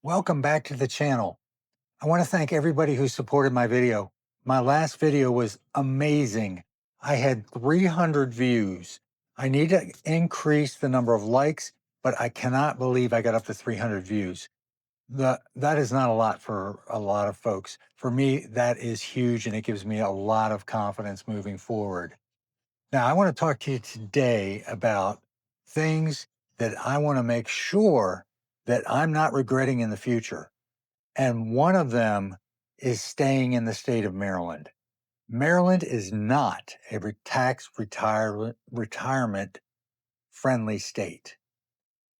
Welcome back to the channel. I want to thank everybody who supported my video. My last video was amazing. I had 300 views. I need to increase the number of likes, but I cannot believe I got up to 300 views. That is not a lot for a lot of folks. For me, that is huge, and it gives me a lot of confidence moving forward. Now, I want to talk to you today about things that I want to make sure that I'm not regretting in the future. And one of them is staying in the state of Maryland. Maryland is not a retirement friendly state.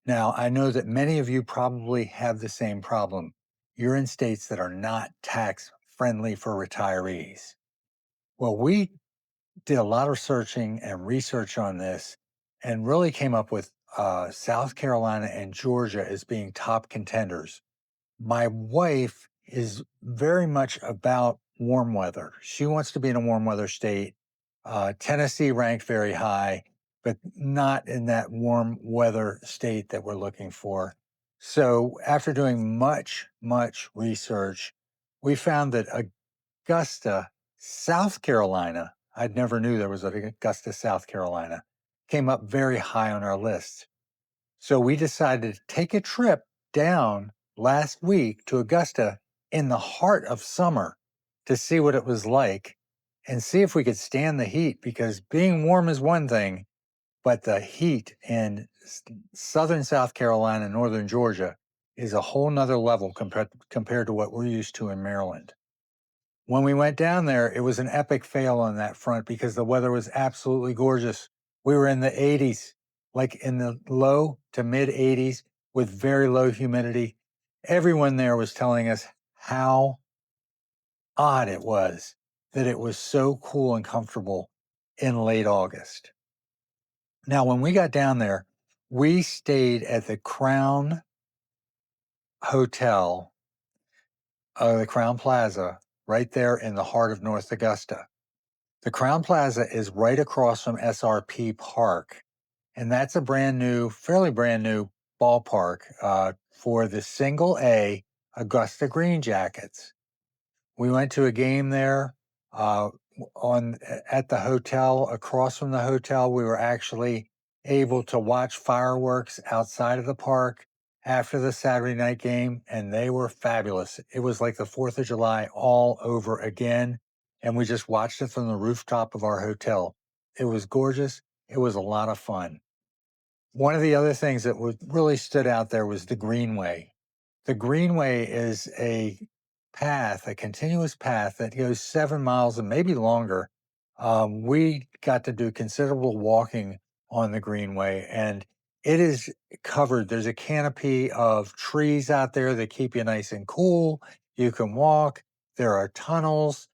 Now, I know that many of you probably have the same problem. You're in states that are not tax friendly for retirees. Well, we did a lot of searching and research on this and really came up with South Carolina and Georgia as being top contenders. My wife is very much about warm weather. She wants to be in a warm weather state. Tennessee ranked very high, but not in that warm weather state that we're looking for. So, after doing much research, we found that Augusta, South Carolina, I'd never knew there was an Augusta, South Carolina, came up very high on our list. So we decided to take a trip down last week to Augusta in the heart of summer to see what it was like and see if we could stand the heat, because being warm is one thing, but the heat in southern South Carolina, northern Georgia is a whole nother level compared to what we're used to in Maryland. When we went down there, it was an epic fail on that front because the weather was absolutely gorgeous. We were in the 80s, like in the low to mid 80s with very low humidity. Everyone there was telling us how odd it was that it was so cool and comfortable in late August. Now, when we got down there, we stayed at the Crown Hotel, the Crown Plaza, right there in the heart of North Augusta. The Crown Plaza is right across from SRP Park, and that's a fairly brand new ballpark for the single A Augusta Green Jackets. We went to a game there uh, at the hotel. Across from the hotel, we were actually able to watch fireworks outside of the park after the Saturday night game, and they were fabulous. It was like the 4th of July all over again, and we just watched it from the rooftop of our hotel. It was gorgeous. It was a lot of fun. One of the other things that really stood out there was the Greenway. The Greenway is a continuous path that goes 7 miles and maybe longer. We got to do considerable walking on the Greenway, and it is covered. There's a canopy of trees out there that keep you nice and cool. You can walk. There are tunnels.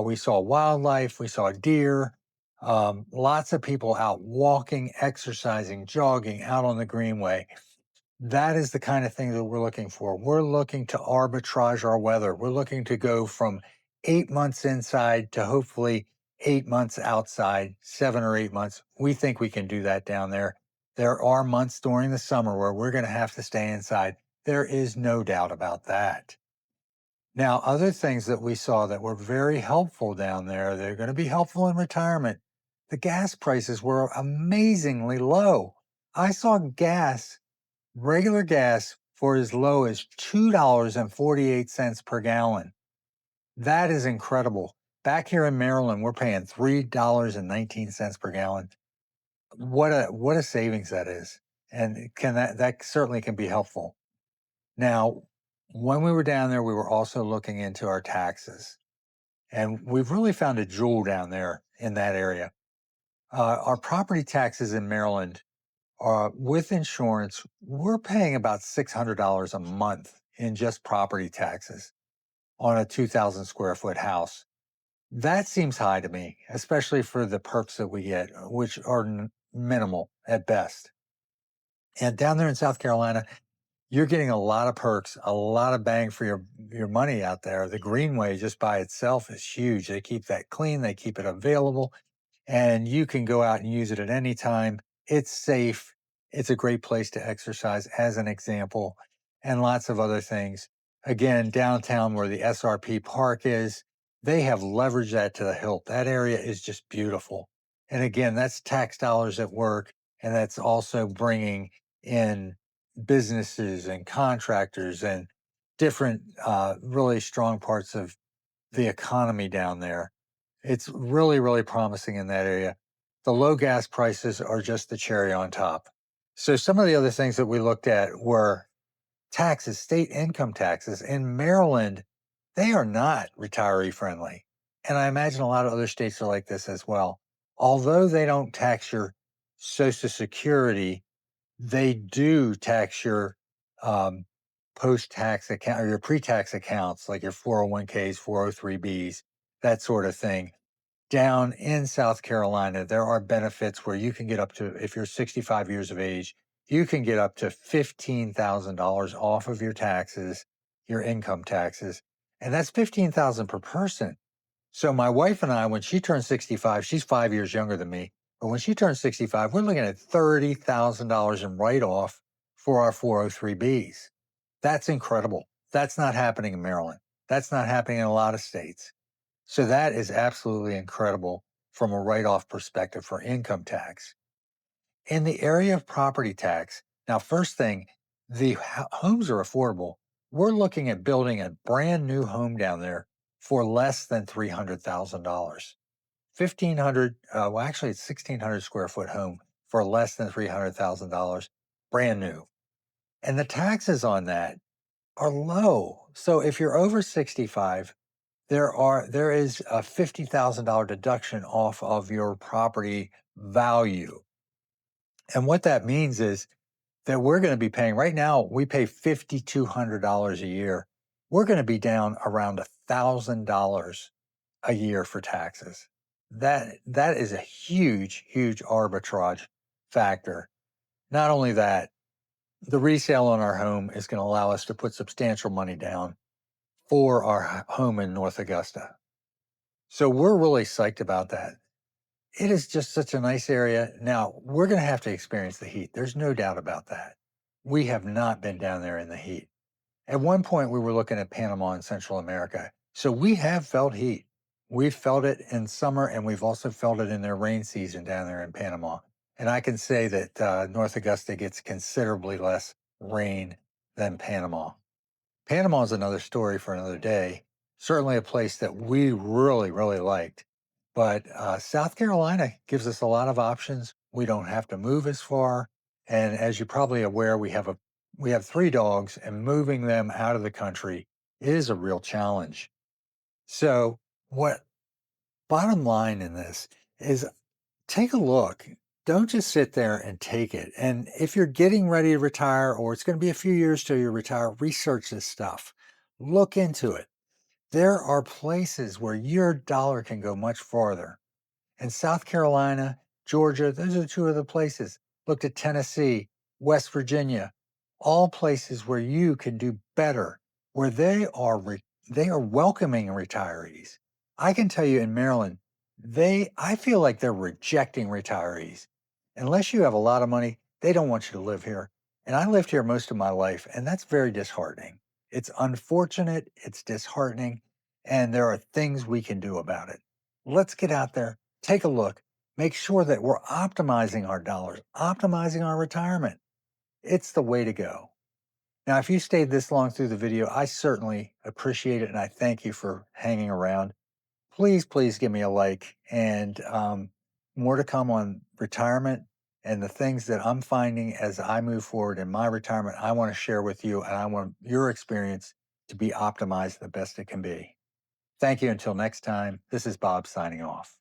We saw wildlife. We saw deer. Lots of people out walking, exercising, jogging out on the Greenway. That is the kind of thing that we're looking for. We're looking to arbitrage our weather. We're looking to go from 8 months inside to hopefully 8 months outside, 7 or 8 months. We think we can do that down there. There are months during the summer where we're going to have to stay inside. There is no doubt about that. Now, other things that we saw that were very helpful down there, they're going to be helpful in retirement. The gas prices were amazingly low. I saw regular gas, for as low as $2.48 per gallon. That is incredible. Back here in Maryland, we're paying $3.19 per gallon. What a savings that is. And that certainly can be helpful. Now, when we were down there, we were also looking into our taxes. And we've really found a jewel down there in that area. Our property taxes in Maryland, with insurance, we're paying about $600 a month in just property taxes on a 2,000 square foot house. That seems high to me, especially for the perks that we get, which are minimal at best. And down there in South Carolina, you're getting a lot of perks, a lot of bang for your money out there. The Greenway just by itself is huge. They keep that clean, they keep it available, and you can go out and use it at any time. It's safe. It's a great place to exercise, as an example. and lots of other things. Again, downtown where the SRP Park is, they have leveraged that to the hilt. That area is just beautiful. And again, that's tax dollars at work, and that's also bringing in businesses and contractors and different, really strong parts of the economy down there. It's really, really promising in that area. The low gas prices are just the cherry on top. So, some of the other things that we looked at were taxes, state income taxes. In Maryland, they are not retiree friendly. And I imagine a lot of other states are like this as well. Although they don't tax your Social Security, they do tax your um, post tax account or your pre tax accounts, like your 401ks, 403bs, that sort of thing. Down in South Carolina, there are benefits where you can get up to, if you're 65 years of age, you can get up to $15,000 off of your taxes, your income taxes. And that's 15,000 per person. So my wife and I, when she turned 65, she's 5 years younger than me, but when she turned 65, we're looking at $30,000 in write-off for our 403bs. That's incredible. That's not happening in Maryland. That's not happening in a lot of states. So that is absolutely incredible from a write-off perspective for income tax. In the area of property tax, now first thing, the homes are affordable. We're looking at building a brand new home down there for less than $300,000. 1,500, well, actually, it's 1,600 square foot home for less than $300,000, brand new. And the taxes on that are low. So if you're over 65, there is a $50,000 deduction off of your property value. And what that means is that we're going to be paying right now, we pay $5,200 a year. We're going to be down around $1,000 a year for taxes. That is a huge, huge arbitrage factor. Not only that, the resale on our home is going to allow us to put substantial money down for our home in North Augusta. So we're really psyched about that. It is just such a nice area. Now, we're going to have to experience the heat. There's no doubt about that. We have not been down there in the heat. At one point, we were looking at Panama and Central America. So we have felt heat. We've felt it in summer, and we've also felt it in their rain season down there in Panama. And I can say that North Augusta gets considerably less rain than Panama. Panama is another story for another day. Certainly a place that we really, really liked. But South Carolina gives us a lot of options. We don't have to move as far. And as you're probably aware, we have three dogs, and moving them out of the country is a real challenge. So, what bottom line in this is take a look. Don't just sit there and take it. And if you're getting ready to retire, or it's going to be a few years till you retire, research this stuff. Look into it. There are places where your dollar can go much farther. And South Carolina, Georgia, those are two of the places. Looked at Tennessee, West Virginia, all places where you can do better, where they are welcoming retirees. I can tell you in Maryland, I feel like they're rejecting retirees. Unless you have a lot of money, they don't want you to live here. And I lived here most of my life, and that's very disheartening. It's unfortunate, it's disheartening, and there are things we can do about it. Let's get out there, take a look, make sure that we're optimizing our dollars, optimizing our retirement. It's the way to go. Now, if you stayed this long through the video, I certainly appreciate it, and I thank you for hanging around. Please, please give me a like, and more to come on retirement and the things that I'm finding as I move forward in my retirement. I want to share with you, and I want your experience to be optimized the best it can be. Thank you. Until next time, this is Bob signing off.